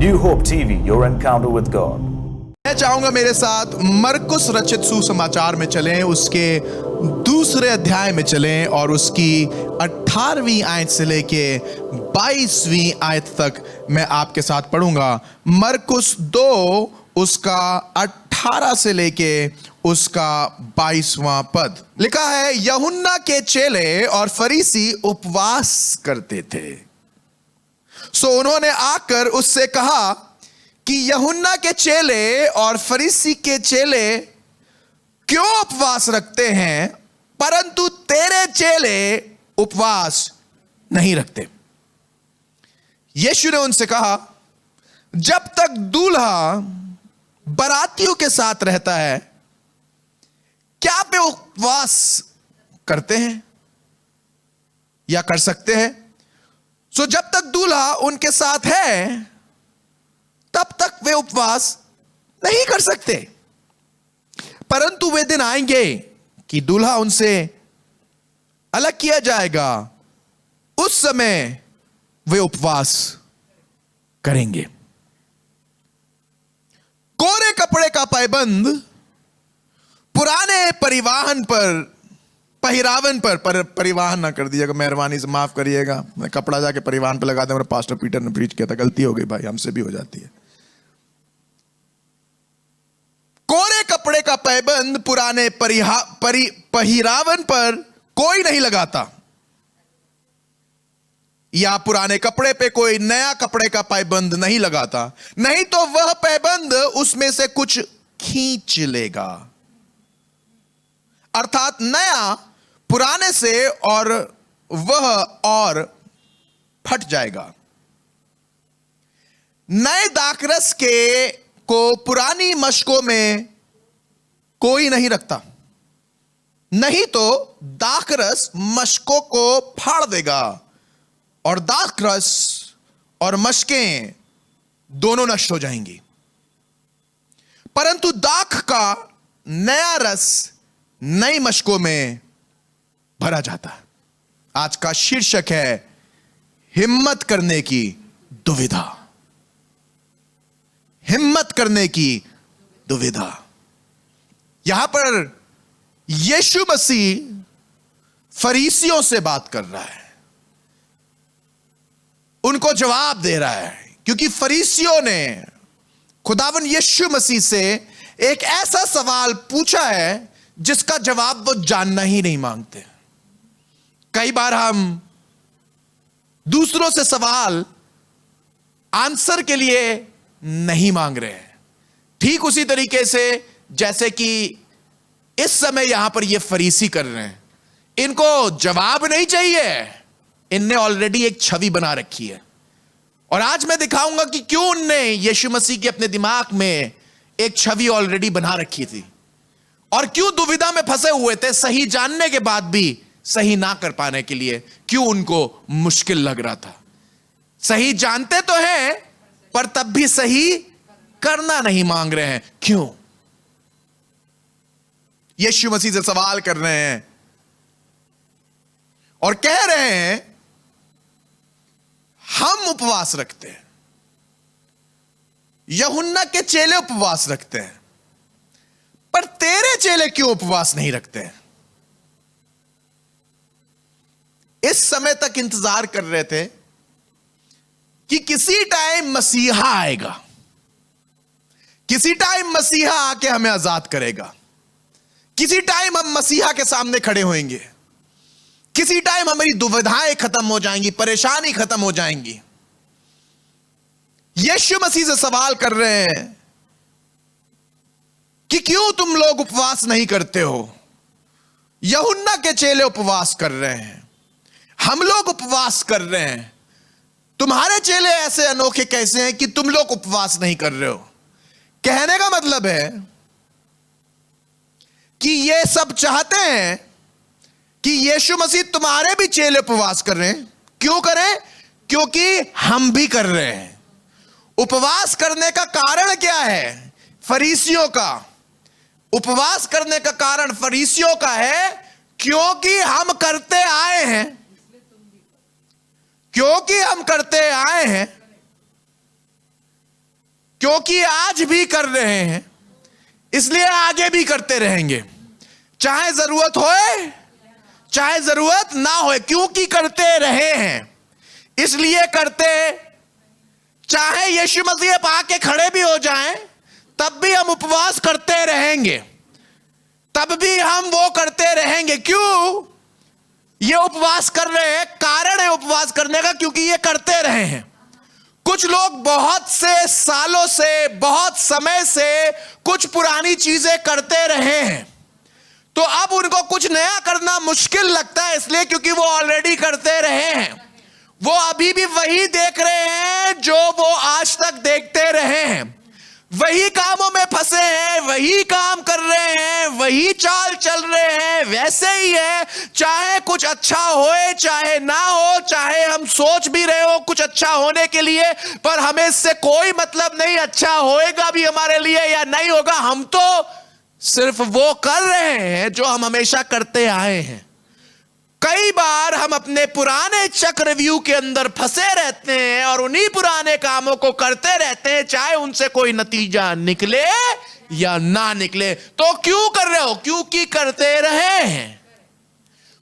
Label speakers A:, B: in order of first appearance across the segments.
A: New Hope TV, your encounter with God.
B: मैं चाहूंगा मेरे साथ मरकुस रचित सुसमाचार में चलें, उसके दूसरे अध्याय में चलें और उसकी 18वीं आयत से लेके 22वीं आयत तक मैं आपके साथ पढ़ूंगा। मरकुस 2 उसका 18 से लेके उसका 22वां पद लिखा है, यूहन्ना के चेले और फरीसी उपवास करते थे, सो उन्होंने आकर उससे कहा कि यूहन्ना के चेले और फरीसी के चेले क्यों उपवास रखते हैं, परंतु तेरे चेले उपवास नहीं रखते। यीशु ने उनसे कहा, जब तक दूल्हा बारातियों के साथ रहता है, क्या वे उपवास करते हैं या कर सकते हैं? सो जब तक दूल्हा उनके साथ है, तब तक वे उपवास नहीं कर सकते, परंतु वे दिन आएंगे कि दूल्हा उनसे अलग किया जाएगा, उस समय वे उपवास करेंगे। कोरे कपड़े का पायबंद पुराने पहिरावन पर परिवहन ना कर दीजिएगा, मेहरबानी से माफ करिएगा। मैं कपड़ा जाके परिवहन पे लगा दूं, पास्टर पीटर ने प्रीच किया था, गलती हो गई भाई, हमसे भी हो जाती है। कोरे कपड़े का पायबंद पुराने पहिरावन पर कोई नहीं लगाता, या पुराने कपड़े पे कोई नया कपड़े का पायबंद नहीं लगाता, नहीं तो वह पायबंद उसमें से कुछ खींच लेगा, अर्थात नया पुराने से, और वह और फट जाएगा। नए दाखरस के को पुरानी मशकों में कोई नहीं रखता, नहीं तो दाखरस मशकों को फाड़ देगा और दाखरस और मशकें दोनों नष्ट हो जाएंगी, परंतु दाख का नया रस नई मशकों में भरा जाता है। आज का शीर्षक है हिम्मत करने की दुविधा। हिम्मत करने की दुविधा। यहां पर यीशु मसीह फरीसियों से बात कर रहा है, उनको जवाब दे रहा है, क्योंकि फरीसियों ने खुदावन यीशु मसीह से एक ऐसा सवाल पूछा है जिसका जवाब वो जानना ही नहीं मांगते। कई बार हम दूसरों से सवाल आंसर के लिए नहीं मांग रहे हैं, ठीक उसी तरीके से जैसे कि इस समय यहां पर ये फरीसी कर रहे हैं। इनको जवाब नहीं चाहिए, इनने ऑलरेडी एक छवि बना रखी है, और आज मैं दिखाऊंगा कि क्यों उनने यीशु मसीह के अपने दिमाग में एक छवि ऑलरेडी बना रखी थी, और क्यों दुविधा में फंसे हुए थे, सही जानने के बाद भी सही ना कर पाने के लिए क्यों उनको मुश्किल लग रहा था। सही जानते तो हैं, पर तब भी सही करना नहीं मांग रहे हैं, क्यों? यीशु मसीह से सवाल कर रहे हैं और कह रहे हैं, हम उपवास रखते हैं, यूहन्ना के चेले उपवास रखते हैं, पर तेरे चेले क्यों उपवास नहीं रखते हैं? इस समय तक इंतजार कर रहे थे कि किसी टाइम मसीहा आएगा, किसी टाइम मसीहा आके हमें आजाद करेगा, किसी टाइम हम मसीहा के सामने खड़े होंगे, किसी टाइम हमारी दुविधाएं खत्म हो जाएंगी, परेशानी खत्म हो जाएंगी। यीशु मसीह से सवाल कर रहे हैं कि क्यों तुम लोग उपवास नहीं करते हो? यूहन्ना के चेले उपवास कर रहे हैं, हम लोग उपवास कर रहे हैं, तुम्हारे चेले ऐसे अनोखे कैसे हैं कि तुम लोग उपवास नहीं कर रहे हो? कहने का मतलब है कि ये सब चाहते हैं कि यीशु मसीह तुम्हारे भी चेले उपवास कर रहे हैं। क्यों करें? क्योंकि हम भी कर रहे हैं। उपवास करने का कारण क्या है? फरीसियों का उपवास करने का कारण फरीसियों का है, क्योंकि हम करते आए हैं, क्योंकि हम करते आए हैं, क्योंकि आज भी कर रहे हैं इसलिए आगे भी करते रहेंगे, चाहे जरूरत होए चाहे जरूरत ना होए। क्योंकि करते रहे हैं इसलिए करते, चाहे यीशु मसीह आके खड़े भी हो जाएं तब भी हम उपवास करते रहेंगे, तब भी हम वो करते रहेंगे। क्यों ये उपवास कर रहे हैं? कारण है उपवास करने का, क्योंकि ये करते रहे हैं। कुछ लोग बहुत से सालों से, बहुत समय से कुछ पुरानी चीजें करते रहे हैं, तो अब उनको कुछ नया करना मुश्किल लगता है, इसलिए क्योंकि वो ऑलरेडी करते रहे हैं। वो अभी भी वही देख रहे हैं जो वो आज तक देखते रहे हैं, वही कामों में फंसे हैं, वही काम कर रहे हैं, वही चाल चल रहे हैं। वैसे ही है, चाहे कुछ अच्छा होए चाहे ना हो, चाहे हम सोच भी रहे हो कुछ अच्छा होने के लिए, पर हमें इससे कोई मतलब नहीं अच्छा होएगा भी हमारे लिए या नहीं होगा। हम तो सिर्फ वो कर रहे हैं जो हम हमेशा करते आए हैं। कई बार हम अपने पुराने चक्रव्यूह के अंदर फंसे रहते हैं और उन्हीं पुराने कामों को करते रहते हैं, चाहे उनसे कोई नतीजा निकले या ना निकले। तो क्यों कर रहे हो? क्योंकि करते रहे हैं।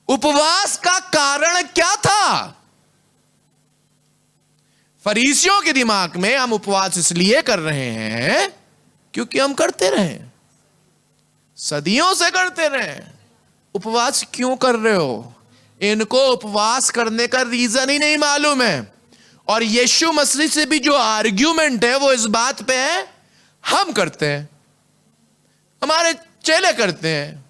B: उपवास का कारण क्या था? फरीसियों के दिमाग में हम उपवास इसलिए कर रहे हैं क्योंकि हम करते रहे, सदियों से करते रहे। उपवास क्यों कर रहे हो? इनको उपवास करने का रीजन ही नहीं मालूम है। और यीशु मसीह से भी जो आर्ग्यूमेंट है वो इस बात पे है, हम करते हैं, हमारे चेले करते हैं,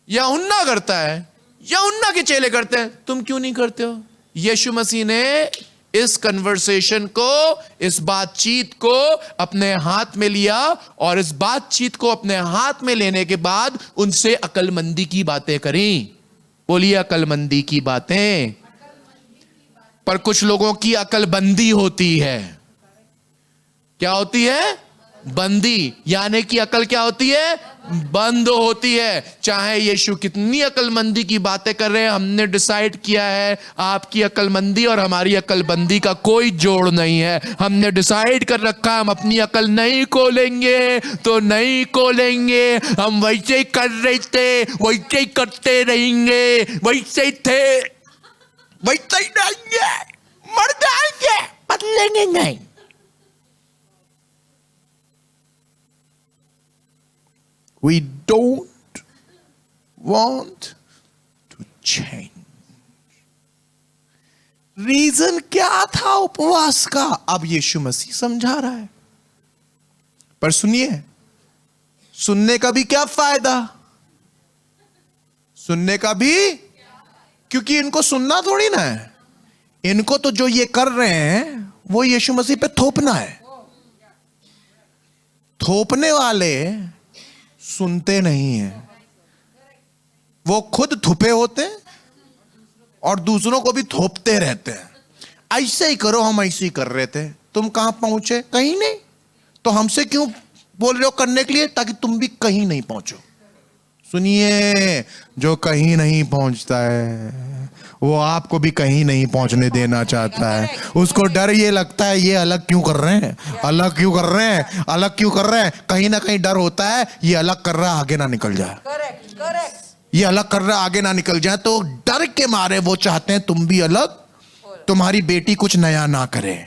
B: या उन्ना करता है, या उन्ना के चेले करते हैं, तुम क्यों नहीं करते हो? यीशु मसीह ने इस कन्वर्सेशन को, इस बातचीत को अपने हाथ में लिया और इस बातचीत को अपने हाथ में लेने के बाद उनसे अक्लमंदी की बातें करी। बोलिए अक्लमंदी की बातें। पर कुछ लोगों की अक्लबंदी होती है। क्या होती है? बंदी, यानी कि अकल क्या होती है? बंद होती है। चाहे यीशु कितनी अक्लमंदी की बातें कर रहे हैं, हमने डिसाइड किया है आपकी अक्लमंदी और हमारी अक्लबंदी का कोई जोड़ नहीं है। हमने डिसाइड कर रखा है हम अपनी अकल नहीं खोलेंगे तो नहीं खोलेंगे। हम वैसे ही कर रहे थे, वैसे ही करते रहेंगे, वैसे ही थे, वैसे ही रहेंगे, मर जाएंगे, बदलेंगे नहीं। We don't want to change. Reason क्या था उपवास का? अब यीशु मसीह समझा रहा है। पर सुनिए, सुनने का भी क्या फायदा? सुनने का भी, क्योंकि इनको सुनना थोड़ी ना है, इनको तो जो ये कर रहे हैं वो यीशु मसीह पे थोपना है। थोपने वाले सुनते नहीं हैं, वो खुद थुपे होते हैं और दूसरों को भी थोपते रहते हैं। ऐसे ही करो, हम ऐसे ही कर रहे थे, तुम कहां पहुंचे? कहीं नहीं। तो हमसे क्यों बोल रहे हो करने के लिए? ताकि तुम भी कहीं नहीं पहुंचो। सुनिए, जो कहीं नहीं पहुंचता है वो आपको भी कहीं नहीं पहुंचने देना चाहता है। उसको डर ये लगता है, ये अलग क्यों कर रहे हैं, अलग क्यों कर रहे हैं, अलग क्यों कर रहे हैं। कहीं ना कहीं डर होता है ये अलग कर रहा है, आगे ना निकल जाए, ये अलग कर रहा है, आगे ना निकल जाए। तो डर के मारे वो चाहते हैं तुम भी अलग, तुम्हारी बेटी कुछ नया ना करे,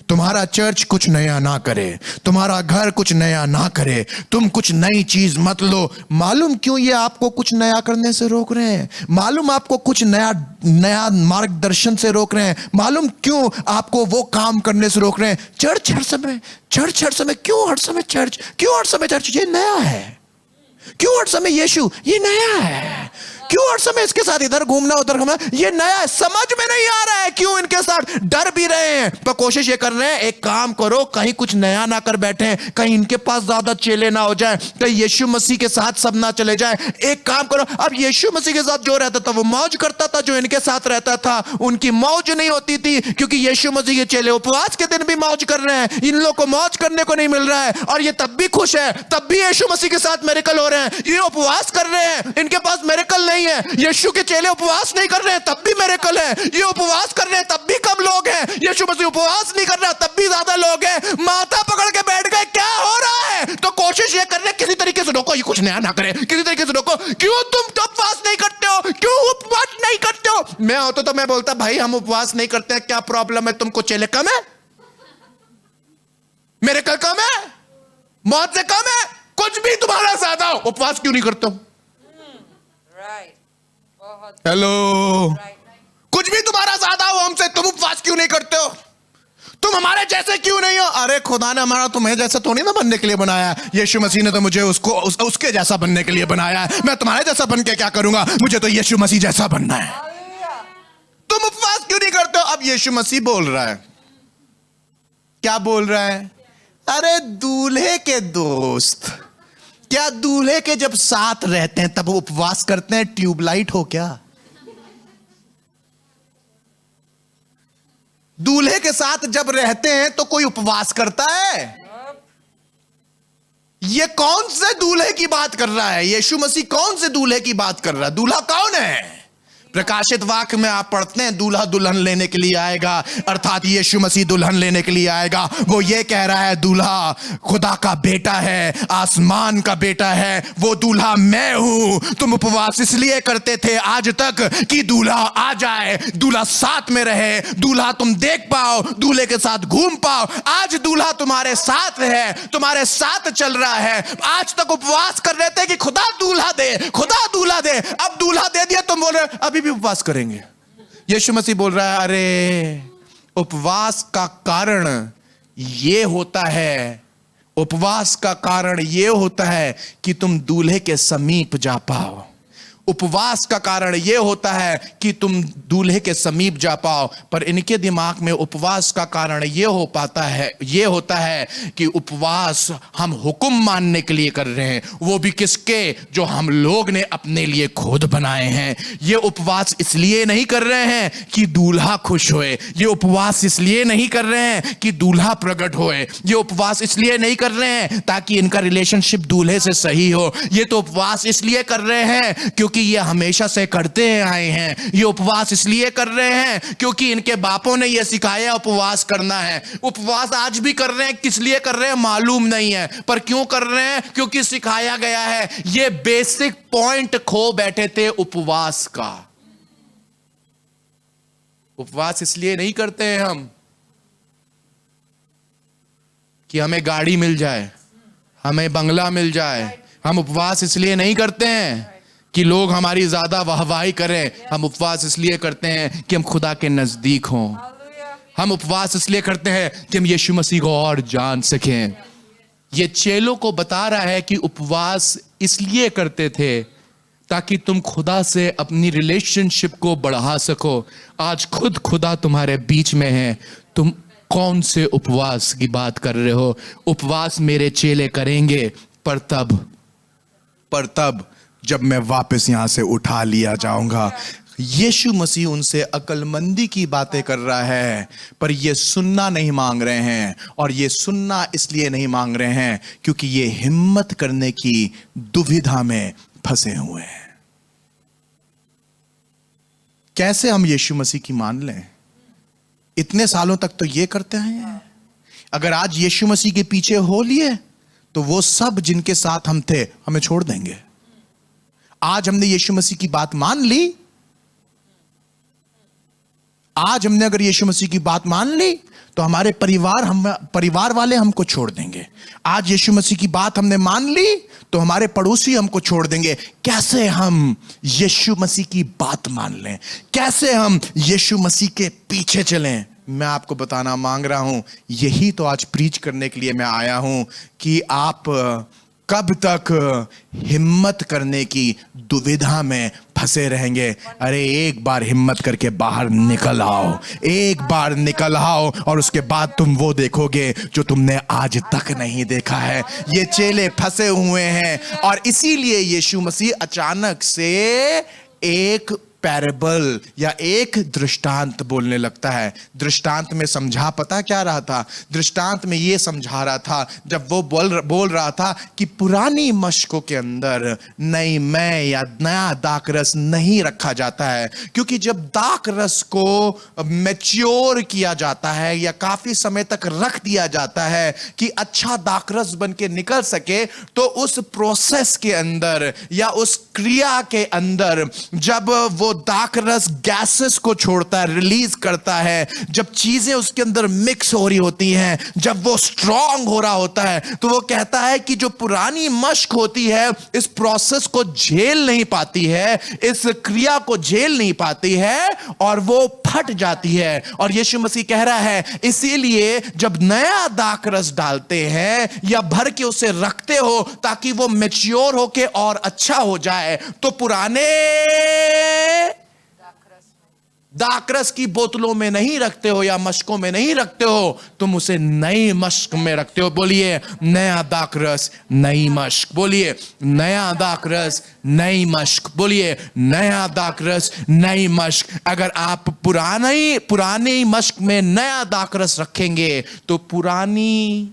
B: तुम्हारा चर्च कुछ नया ना करे, तुम्हारा घर कुछ नया ना करे, तुम कुछ नई चीज मत लो। मालूम क्यों ये आपको कुछ नया करने से रोक रहे हैं? मालूम आपको कुछ नया मार्गदर्शन से रोक रहे हैं? मालूम क्यों आपको वो काम करने से रोक रहे हैं? चर्च हर समय, चर्च हर समय, क्यों हर समय चर्च, क्यों हर समय चर्च? ये नया है। क्यों हर समय यीशु, ये नया है। क्यों हर समय इसके साथ इधर घूमना उधर घूमना, ये नया है। समझ में नहीं आ रहा है क्यों इनके साथ डर भी रहे हैं, पर कोशिश ये कर रहे हैं एक काम करो, कहीं कुछ नया ना कर बैठे, कहीं इनके पास ज्यादा चेले ना हो जाए, कहीं यीशु मसीह के साथ सब ना चले जाए। एक काम करो, अब यीशु मसीह के साथ जो रहता था वो मौज करता था, जो इनके साथ रहता था उनकी मौज नहीं होती थी, क्योंकि यीशु मसीह के चेले उपवास के दिन भी मौज कर रहे हैं, इन लोग को मौज करने को नहीं मिल रहा है, और ये तब भी खुश है, तब भी यीशु मसीह के साथ मिरेकल हो रहे हैं। ये उपवास कर रहे हैं, इनके पास मिरेकल नहीं है। यीशु के चेले उपवास नहीं कर रहे हैं, तब भी मिरेकल है। ये उपवास कर रहे हैं, तब भी कम लोग हैं। यीशु मसीह उपवास नहीं कर रहा, तब भी ज्यादा लोग हैं। माथा पकड़ के बैठ गए से रोको, ये कुछ नया ना करे, किसी तरीके से रोको। क्यों तुम उपवास नहीं करते हो? क्यों उपवास नहीं करते हो? मैं होता तो मैं बोलता भाई हम उपवास नहीं करते हैं, क्या प्रॉब्लम है तुमको? चेले कम है, मेरे कल कम है, मौत से कम है, कुछ भी तुम्हारा ज्यादा हो, उपवास क्यों नहीं करते हो? हेलो, कुछ भी तुम्हारा ज्यादा हो हमसे, तुम उपवास क्यों नहीं करते हो? तुम हमारे जैसे क्यों नहीं हो? अरे खुदा ने हमारा तुम्हें जैसा तो नहीं ना बनने के लिए बनाया है, यीशु मसीह ने तो मुझे उसके जैसा बनने के लिए बनाया है। मैं तुम्हारे जैसा बन के क्या करूंगा? मुझे तो यीशु मसीह जैसा बनना है। तुम उपवास क्यों नहीं करते हो? अब यीशु मसीह बोल रहा है, क्या बोल रहा है? अरे दूल्हे के दोस्त, क्या दूल्हे के जब साथ रहते हैं तब उपवास करते हैं? ट्यूबलाइट हो क्या? दूल्हे के साथ जब रहते हैं तो कोई उपवास करता है? ये कौन से दूल्हे की बात कर रहा है? यीशु मसीह कौन से दूल्हे की बात कर रहा है? दूल्हा कौन है? प्रकाशित वाक्य में आप पढ़ते हैं दूल्हा दुल्हन लेने के लिए आएगा, अर्थात यीशु मसीह दुल्हन लेने के लिए आएगा। वो ये कह रहा है दूल्हा खुदा का बेटा है, आसमान का बेटा है, वो दूल्हा मैं हूं। तुम उपवास इसलिए करते थे आज तक कि दूल्हा आ जाए, दूल्हा साथ में रहे, दूल्हा तुम देख पाओ, दूल्हे के साथ घूम पाओ। आज दूल्हा तुम्हारे साथ है, तुम्हारे साथ चल रहा है। आज तक उपवास कर रहे थे कि खुदा दूल्हा दे, खुदा दूल्हा दे, अब दूल्हा दे दिया, तुम बोल रहे अभी भी उपवास करेंगे। यीशु मसीह बोल रहा है अरे उपवास का कारण ये होता है, उपवास का कारण ये होता है कि तुम दूल्हे के समीप जा पाओ। उपवास का कारण यह होता है कि तुम दूल्हे के समीप जा पाओ। पर इनके दिमाग में उपवास का कारण यह होता है कि उपवास हम हुक्म मानने के लिए कर रहे हैं, वो भी किसके? जो हम लोग ने अपने लिए खुद बनाए हैं। ये उपवास इसलिए नहीं कर रहे हैं कि दूल्हा खुश होए, ये उपवास इसलिए नहीं कर रहे हैं कि दूल्हा प्रकट होए, ये उपवास इसलिए नहीं कर रहे हैं ताकि इनका रिलेशनशिप दूल्हे से सही हो। ये तो उपवास इसलिए कर रहे हैं क्योंकि ये हमेशा से करते आए हैं। ये उपवास इसलिए कर रहे हैं क्योंकि इनके बापों ने ये सिखाया उपवास करना है। उपवास आज भी कर रहे हैं, किस लिए कर रहे हैं मालूम नहीं है, पर क्यों कर रहे हैं? क्योंकि सिखाया गया है। ये बेसिक पॉइंट खो बैठे थे उपवास का। उपवास इसलिए नहीं करते हैं हम कि हमें गाड़ी मिल जाए, हमें बंगला मिल जाए। हम उपवास इसलिए नहीं करते हैं कि लोग हमारी ज्यादा वाहवाही करें। हम उपवास इसलिए करते हैं कि हम खुदा के नजदीक हों। हम उपवास इसलिए करते हैं कि हम यीशु मसीह को और जान सकें। ये चेलों को बता रहा है कि उपवास इसलिए करते थे ताकि तुम खुदा से अपनी रिलेशनशिप को बढ़ा सको। आज खुद खुदा तुम्हारे बीच में है, तुम कौन से उपवास की बात कर रहे हो? उपवास मेरे चेले करेंगे, पर तब जब मैं वापस यहां से उठा लिया जाऊंगा। यीशु मसीह उनसे अक्लमंदी की बातें कर रहा है, पर ये सुनना नहीं मांग रहे हैं। और ये सुनना इसलिए नहीं मांग रहे हैं क्योंकि ये हिम्मत करने की दुविधा में फंसे हुए हैं। कैसे हम यीशु मसीह की मान लें? इतने सालों तक तो ये करते हैं। अगर आज यीशु मसीह के पीछे हो लिए तो वो सब जिनके साथ हम थे हमें छोड़ देंगे। आज हमने यीशु मसीह की बात मान ली, आज हमने अगर यीशु मसीह की बात मान ली तो हमारे परिवार वाले हमको छोड़ देंगे। आज यीशु मसीह की बात हमने मान ली तो हमारे पड़ोसी हमको छोड़ देंगे। कैसे हम यीशु मसीह की बात मान लें? कैसे हम यीशु मसीह के पीछे चलें? मैं आपको बताना मांग रहा हूं, यही तो आज प्रीच करने के लिए मैं आया हूं कि आप कब तक हिम्मत करने की दुविधा में फंसे रहेंगे? अरे एक बार हिम्मत करके बाहर निकल आओ, एक बार निकल आओ और उसके बाद तुम वो देखोगे जो तुमने आज तक नहीं देखा है। ये चेले फंसे हुए हैं और इसीलिए यीशु मसीह अचानक से एक पैरेबल या एक दृष्टांत बोलने लगता है। दृष्टांत में समझा पता क्या रहा था? दृष्टांत में ये समझा रहा था, जब वो बोल रहा था कि पुरानी मशकों के अंदर नई मैं या नया दाखरस नहीं रखा जाता है, क्योंकि जब दाखरस को मैच्योर किया जाता है या काफी समय तक रख दिया जाता है कि अच्छा दाखरस बन के निकल सके, तो उस प्रोसेस के अंदर या उस क्रिया के अंदर जब वो दाखरस गैसेस को छोड़ता है, रिलीज करता है, जब चीजें उसके अंदर मिक्स हो रही होती हैं, जब वो स्ट्रांग हो रहा होता है, तो वो कहता है कि जो पुरानी मश्क होती है इस प्रोसेस को झेल नहीं पाती है, इस क्रिया को झेल नहीं पाती है और वो फट जाती है। और यीशु मसीह कह रहा है इसीलिए जब नया दाखरस डालते हैं या भर के उसे रखते हो ताकि वो मैच्योर होके और अच्छा हो जाए, तो पुराने दाखरस की बोतलों में नहीं रखते हो या मशकों में नहीं रखते हो, तुम उसे नई मश्क में रखते हो। बोलिए नया दाखरस नई मश्क। बोलिए नया दाखरस नई मश्क। बोलिए नया दाखरस नई मश्क। अगर आप पुरानी मश्क में नया दाखरस रखेंगे तो पुरानी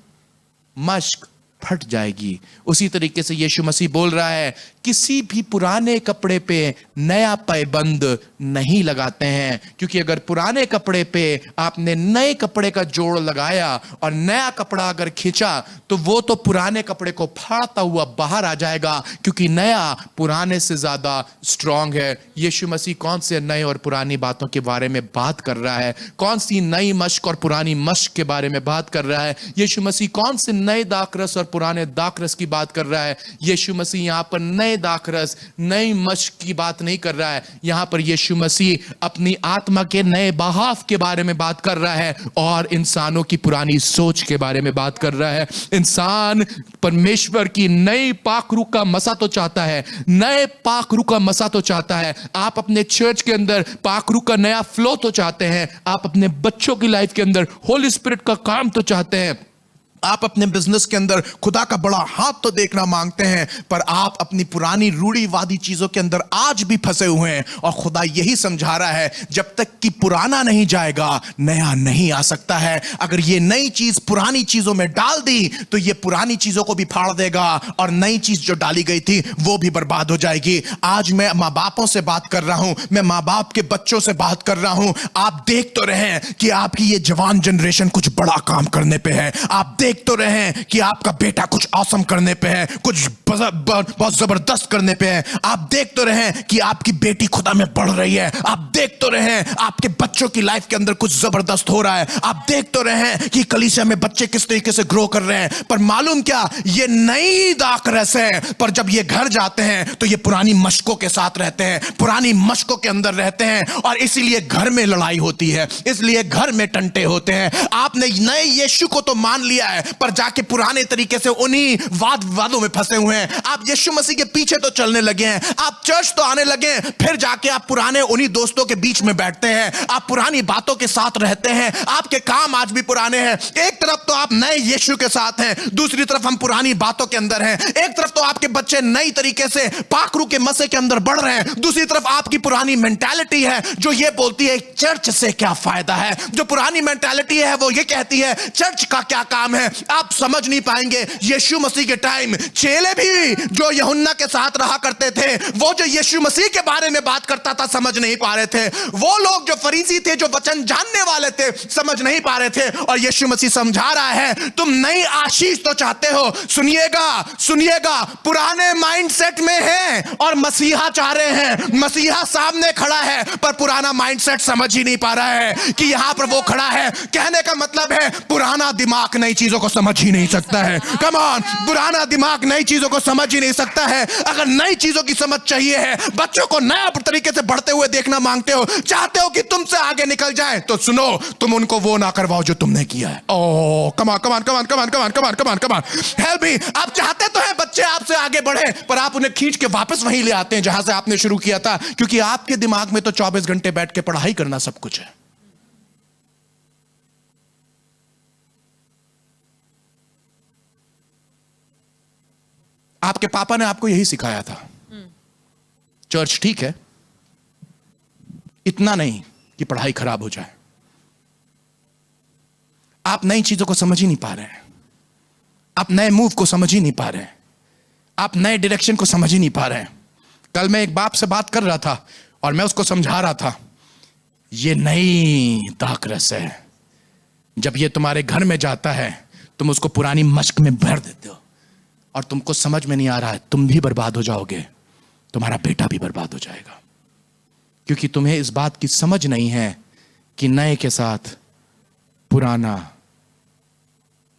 B: मश्क फट जाएगी। उसी तरीके से यीशु मसीह बोल रहा है किसी भी पुराने कपड़े पे नया पैबंद नहीं लगाते हैं, क्योंकि अगर पुराने कपड़े पे आपने नए कपड़े का जोड़ लगाया और नया कपड़ा अगर खींचा तो वो तो पुराने कपड़े को फाड़ता हुआ बाहर आ जाएगा, क्योंकि नया पुराने से ज्यादा स्ट्रांग है। यीशु मसीह कौन से नए और पुरानी बातों के बारे में बात कर रहा है? कौन सी नई मश्क और पुरानी मश्क के बारे में बात कर रहा है? यीशु मसीह कौन से नए दाखरस और पुराने दाखरस की बात कर रहा है? यीशु मसीह यहां पर नए दाखरस नई मश्क की बात नहीं कर रहा है। यहां पर यीशु मसीह अपनी आत्मा के नए बहाव के बारे में बात कर रहा है और इंसानों की पुरानी सोच के बारे में बात कर रहा है। इंसान परमेश्वर की नई पाखरू का मसा तो चाहता है, नए पाखरू का मसा तो चाहता है। आप अपने चर्च के अंदर पाखरू का नया फ्लो तो चाहते हैं, आप अपने बच्चों की लाइफ के अंदर होली स्पिरिट का काम तो चाहते हैं, आप अपने बिजनेस के अंदर खुदा का बड़ा हाथ तो देखना मांगते हैं, पर आप अपनी पुरानी रूढ़िवादी चीजों के अंदर आज भी फंसे हुए हैं। और खुदा यही समझा रहा है जब तक कि पुराना नहीं जाएगा नया नहीं आ सकता है। अगर ये नई चीज पुरानी चीजों में डाल दी तो ये पुरानी चीजों को भी फाड़ देगा और नई चीज जो डाली गई थी वो भी बर्बाद हो जाएगी। आज मैं माँ बापों से बात कर रहा हूं, मैं माँ बाप के बच्चों से बात कर रहा हूं। आप देख तो रहे हैं कि आपकी ये जवान जनरेशन कुछ बड़ा काम करने पे है। आप देख तो रहे हैं कि आपका बेटा कुछ ऑसम करने पे है, कुछ बहुत जबरदस्त करने पे है। आप देख तो रहे हैं कि आपकी बेटी खुदा में बढ़ रही है। आप देख तो रहे हैं आपके बच्चों की लाइफ के अंदर कुछ जबरदस्त हो रहा है। आप देख तो रहे हैं कि कलीसिया में बच्चे किस तरीके से ग्रो कर रहे हैं। पर मालूम क्या, ये नई दाखरस है, पर जब ये घर जाते हैं तो ये पुरानी मशकों के साथ रहते हैं, पुरानी मशकों के अंदर रहते हैं, और इसीलिए घर में लड़ाई होती है, इसलिए घर में टंटे होते हैं। आपने नए यीशु को तो मान लिया है, पर जाके पुराने तरीके से उन्हीं वादों में फंसे हुए हैं। आप यीशु मसीह के पीछे तो चलने लगे हैं, आप चर्च तो आने लगे हैं, फिर जाके आप पुराने उन्हीं दोस्तों के बीच में बैठते हैं, आप पुरानी बातों के साथ रहते हैं। आपके काम आज भी पुराने हैं। एक तरफ तो आप नए यीशु के साथ हैं, दूसरी तरफ हम पुरानी बातों के अंदर हैं। एक तरफ तो आपके बच्चे नई तरीके से पाखरू के मसे के अंदर बढ़ रहे हैं, दूसरी तरफ आपकी पुरानी मेंटालिटी है जो ये बोलती है चर्च से क्या फायदा है। जो पुरानी मेंटालिटी है वो ये कहती है चर्च का क्या काम है। आप समझ नहीं पाएंगे, यीशु मसीह के टाइम चेले भी जो यूहन्ना के साथ रहा करते थे, वो जो यीशु मसीह के बारे में बात करता था समझ नहीं पा रहे थे। वो लोग जो फरीसी थे, जो वचन जानने वाले थे, समझ नहीं पा रहे थे। और यीशु मसीह समझा रहा है तुम नई आशीष तो चाहते हो, सुनिएगा सुनिएगा, पुराने माइंडसेट में हैं और मसीहा चाह रहे हैं, मसीहा सामने खड़ा है, पर पुराना माइंडसेट समझ ही नहीं पा रहा है कि यहां पर वो खड़ा है। कहने का मतलब है पुराना दिमाग नई चीजों को समझ ही नहीं सकता है। कम ऑन, पुराना दिमाग नई चीजों को समझ ही नहीं सकता है। अगर नई चीजों की समझ चाहिए है, बच्चों को नया तरीके से बढ़ते हुए देखना मांगते हो, चाहते हो कि तुमसे आगे निकल जाए, तो सुनो, तुम उनको वो ना करवाओ जो तुमने किया है। Oh come on come on come on come on come on come on come on come on help me. आप चाहते तो हैं बच्चे आपसे आगे बढ़े, पर आप उन्हें खींच के वापस वहीं ले आते हैं जहां से आपने शुरू किया था, क्योंकि आपके दिमाग में तो 24 घंटे बैठ के पढ़ाई करना सब कुछ है। आपके पापा ने आपको यही सिखाया था। चर्च ठीक है, इतना नहीं कि पढ़ाई खराब हो जाए। आप नई चीजों को समझ ही नहीं पा रहे हैं, आप नए मूव को समझ ही नहीं पा रहे हैं, आप नए डायरेक्शन को समझ ही नहीं पा रहे हैं। कल मैं एक बाप से बात कर रहा था और मैं उसको समझा रहा था, ये नई दाखरस है, जब ये तुम्हारे घर में जाता है तुम उसको पुरानी मश्क में भर देते हो और तुमको समझ में नहीं आ रहा है, तुम भी बर्बाद हो जाओगे, तुम्हारा बेटा भी बर्बाद हो जाएगा, क्योंकि तुम्हें इस बात की समझ नहीं है कि नए के साथ पुराना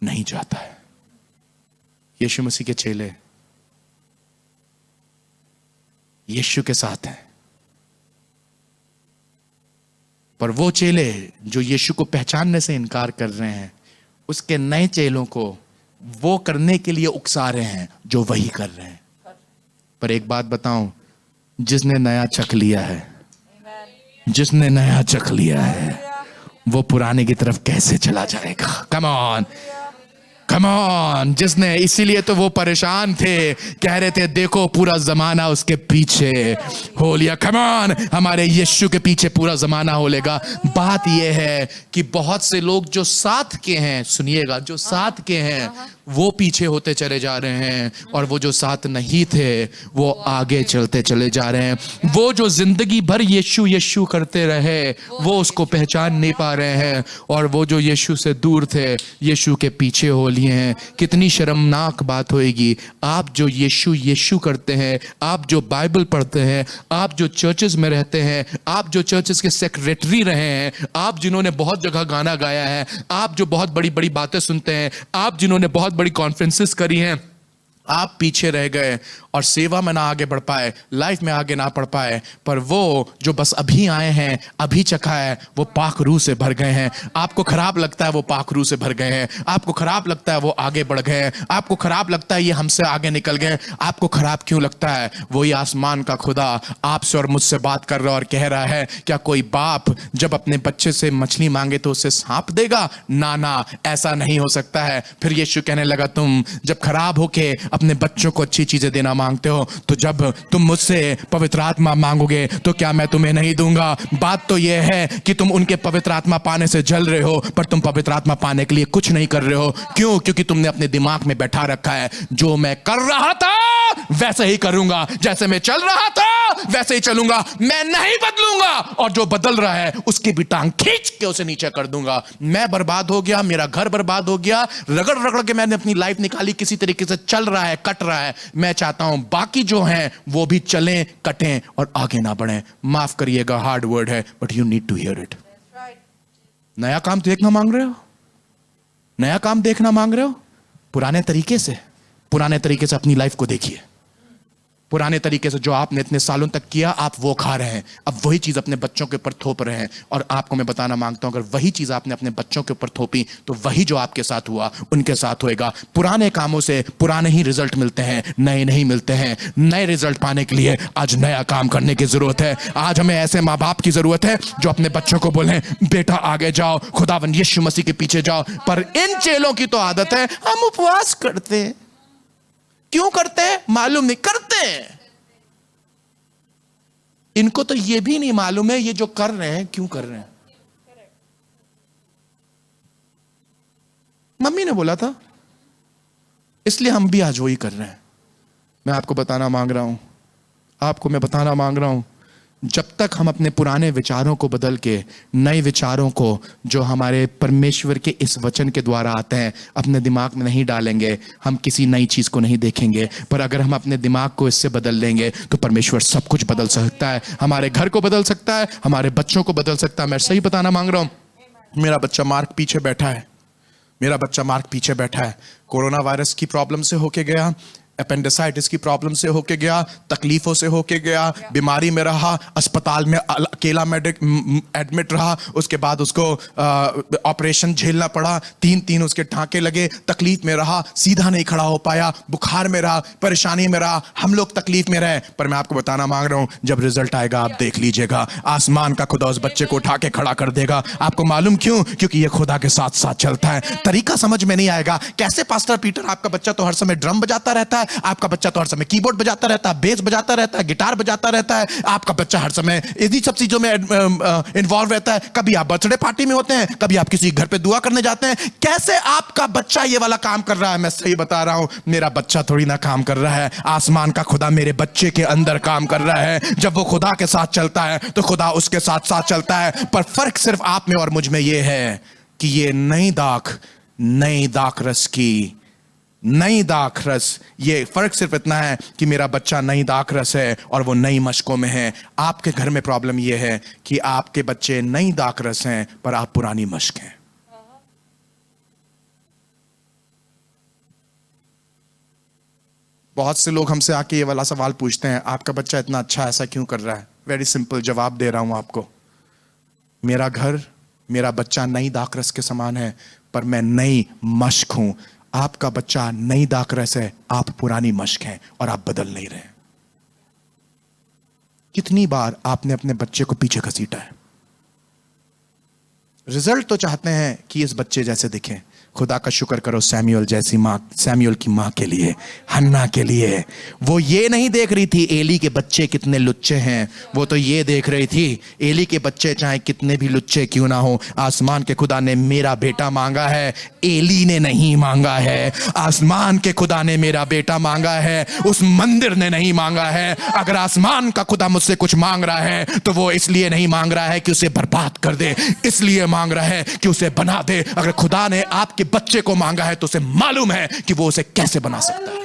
B: नहीं जाता है। यीशु मसीह के चेले यीशु के साथ हैं, पर वो चेले जो यीशु को पहचानने से इनकार कर रहे हैं, उसके नए चेलों को वो करने के लिए उकसा रहे हैं जो वही कर रहे हैं। पर एक बात बताऊं, जिसने नया चख लिया है, जिसने नया चख लिया है, वो पुराने की तरफ कैसे चला जाएगा? कम ऑन, कम ऑन। जिसने, इसीलिए तो वो परेशान थे, कह रहे थे देखो पूरा जमाना उसके पीछे हो लिया। कम ऑन, हमारे यीशु के पीछे पूरा जमाना हो लेगा। बात यह है कि बहुत से लोग जो साथ के हैं, सुनिएगा, जो साथ के हैं वो पीछे होते चले जा रहे हैं, और वो जो साथ नहीं थे वो आगे चलते चले जा रहे हैं। वो जो जिंदगी भर यीशु यीशु करते रहे वो उसको पहचान नहीं पा रहे हैं, और वो जो यीशु से दूर थे यीशु के पीछे हो लिए हैं। कितनी शर्मनाक बात होएगी, आप जो यीशु यीशु करते हैं, आप जो बाइबल पढ़ते हैं, आप जो चर्चेस में रहते हैं, आप जो चर्चेस के सेक्रेटरी रहे हैं, आप जिन्होंने बहुत जगह गाना गाया है, आप जो बहुत बड़ी बड़ी बातें सुनते हैं, आप जिन्होंने बहुत बड़ी कॉन्फ्रेंसेस करी हैं, आप पीछे रह गए और सेवा में ना आगे बढ़ पाए, लाइफ में आगे ना बढ़ पाए। पर वो जो बस अभी आए हैं, अभी चखा है, वो पाक रूह से भर गए हैं। आपको खराब लगता है वो पाक रूह से भर गए हैं, आपको खराब लगता है वो आगे बढ़ गए हैं, आपको खराब लगता है ये हमसे आगे निकल गए। आपको खराब क्यों लगता है? वही आसमान का खुदा आपसे और मुझसे बात कर रहा है और कह रहा है, क्या कोई बाप जब अपने बच्चे से मछली मांगे तो उसे सांप देगा? ना ना, ऐसा नहीं हो सकता है। फिर यीशु कहने लगा, तुम जब खराब होके अपने बच्चों को अच्छी चीजें देना मांगते हो, तो जब तुम मुझसे पवित्र आत्मा मांगोगे तो क्या मैं तुम्हें नहीं दूंगा? बात तो यह है कि तुम उनके पवित्र आत्मा पाने से जल रहे हो, पर तुम पवित्र आत्मा पाने के लिए कुछ नहीं कर रहे हो। क्यों? क्योंकि तुमने अपने दिमाग में बैठा रखा है, जो मैं कर रहा था वैसे ही करूंगा, जैसे मैं चल रहा था वैसे ही चलूंगा, मैं नहीं बदलूंगा, और जो बदल रहा है उसकी भी टांग खींच के उसे नीचे कर दूंगा। मैं बर्बाद हो गया, मेरा घर बर्बाद हो गया, रगड़ रगड़ के मैंने अपनी लाइफ निकाली, किसी तरीके से चल रहा है, कट रहा है। मैं चाहता हूं बाकी जो हैं वो भी चलें, कटें और आगे ना बढ़ें। माफ करिएगा, हार्ड वर्ड है, but you need to hear it. नया काम देखना मांग रहे हो? नया काम देखना मांग रहे हो? पुराने तरीके से अपनी लाइफ को देखिए। पुराने तरीके से जो आपने इतने सालों तक किया, आप वो खा रहे हैं, अब वही चीज अपने बच्चों के ऊपर थोप रहे हैं। और आपको मैं बताना मांगता हूं, अगर वही चीज आपने अपने बच्चों के ऊपर थोपी तो वही जो आपके साथ हुआ उनके साथ होएगा। पुराने कामों से पुराने ही रिजल्ट मिलते हैं, नए नहीं मिलते हैं। नए रिजल्ट पाने के लिए आज नया काम करने की जरूरत है। आज हमें ऐसे माँ बाप की जरूरत है जो अपने बच्चों को बोले, बेटा आगे जाओ, खुदावन यीशु मसीह के पीछे जाओ। पर इन चेलों की तो आदत है, हम उपवास करते हैं। क्यों करते हैं मालूम नहीं, करते हैं। इनको तो ये भी नहीं मालूम है ये जो कर रहे हैं क्यों कर रहे हैं। मम्मी ने बोला था, इसलिए हम भी आज वही कर रहे हैं। मैं आपको बताना मांग रहा हूं, जब तक हम अपने पुराने विचारों को बदल के नए विचारों को जो हमारे परमेश्वर के इस वचन के द्वारा आते हैं अपने दिमाग में नहीं डालेंगे, हम किसी नई चीज को नहीं देखेंगे। पर अगर हम अपने दिमाग को इससे बदल लेंगे तो परमेश्वर सब कुछ बदल सकता है। हमारे घर को बदल सकता है, हमारे बच्चों को बदल सकता है। मैं सही बताना मांग रहा हूं। मेरा बच्चा मार्क पीछे बैठा है। कोरोना वायरस की प्रॉब्लम से होके गया, अपेंडिसाइटिस की प्रॉब्लम से होके गया, तकलीफों से होके गया, बीमारी में रहा, अस्पताल में अकेला एडमिट रहा, उसके बाद उसको ऑपरेशन झेलना पड़ा, 3 उसके टांके लगे, तकलीफ में रहा, सीधा नहीं खड़ा हो पाया, बुखार में रहा, परेशानी में रहा, हम लोग तकलीफ में रहे। पर मैं आपको बताना मांग रहा हूं, जब रिजल्ट आएगा आप देख लीजिएगा, आसमान का खुदा उस बच्चे को उठा के खड़ा कर देगा। आपको मालूम क्यों? क्योंकि ये खुदा के साथ साथ चलता है। तरीका समझ में नहीं आएगा, कैसे पास्टर पीटर आपका बच्चा तो हर समय ड्रम बजाता रहता है, है, आपका बच्चा तो हर समय कीबोर्ड बजाता रहता है, बेस बजाता रहता है, गिटार बजाता रहता है, आपका बच्चा हर समय इन्हीं सब चीजों में इन्वॉल्व रहता है। कभी आप बर्थडे पार्टी में होते हैं, कभी आप किसी घर पे दुआ करने जाते हैं। कैसे आपका बच्चा ये वाला काम कर रहा है? मैं सही बता रहा हूं, मेरा बच्चा थोड़ी ना काम कर रहा है, आसमान का खुदा मेरे बच्चे के अंदर काम कर रहा है। जब वो खुदा के साथ चलता है तो खुदा उसके साथ साथ चलता है। पर फर्क सिर्फ आप में और मुझ में ये है कि ये नई दाखरस, ये फर्क सिर्फ इतना है कि मेरा बच्चा नई दाखरस है और वो नई मशकों में है। आपके घर में प्रॉब्लम ये है कि आपके बच्चे नई दाखरस हैं पर आप पुरानी मशक हैं। बहुत से लोग हमसे आके ये वाला सवाल पूछते हैं, आपका बच्चा इतना अच्छा ऐसा क्यों कर रहा है? वेरी सिंपल जवाब दे रहा हूं आपको। मेरा घर, मेरा बच्चा नई दाखरस के समान है पर मैं नई मशक हूं। आपका बच्चा नई दाखरस है, आप पुरानी मशक हैं और आप बदल नहीं रहे। कितनी बार आपने अपने बच्चे को पीछे घसीटा है? रिजल्ट तो चाहते हैं कि इस बच्चे जैसे दिखें। खुदा का शुक्र करो सैमुअल की माँ के लिए, हन्ना के लिए। वो ये नहीं देख रही थी एली के बच्चे कितने लुच्चे हैं, वो तो ये देख रही थी एली के बच्चे चाहे कितने भी लुच्चे क्यों ना हो, आसमान के खुदा ने मेरा बेटा मांगा है, एली ने नहीं मांगा है। आसमान के खुदा ने मेरा बेटा मांगा है, उस मंदिर ने नहीं मांगा है। अगर आसमान का खुदा मुझसे कुछ मांग रहा है तो वो इसलिए नहीं मांग रहा है कि उसे बर्बाद कर दे, इसलिए मांग रहा है कि उसे बना दे। अगर खुदा ने आपके बच्चे को मांगा है तो उसे मालूम है कि वो उसे कैसे बना सकता है।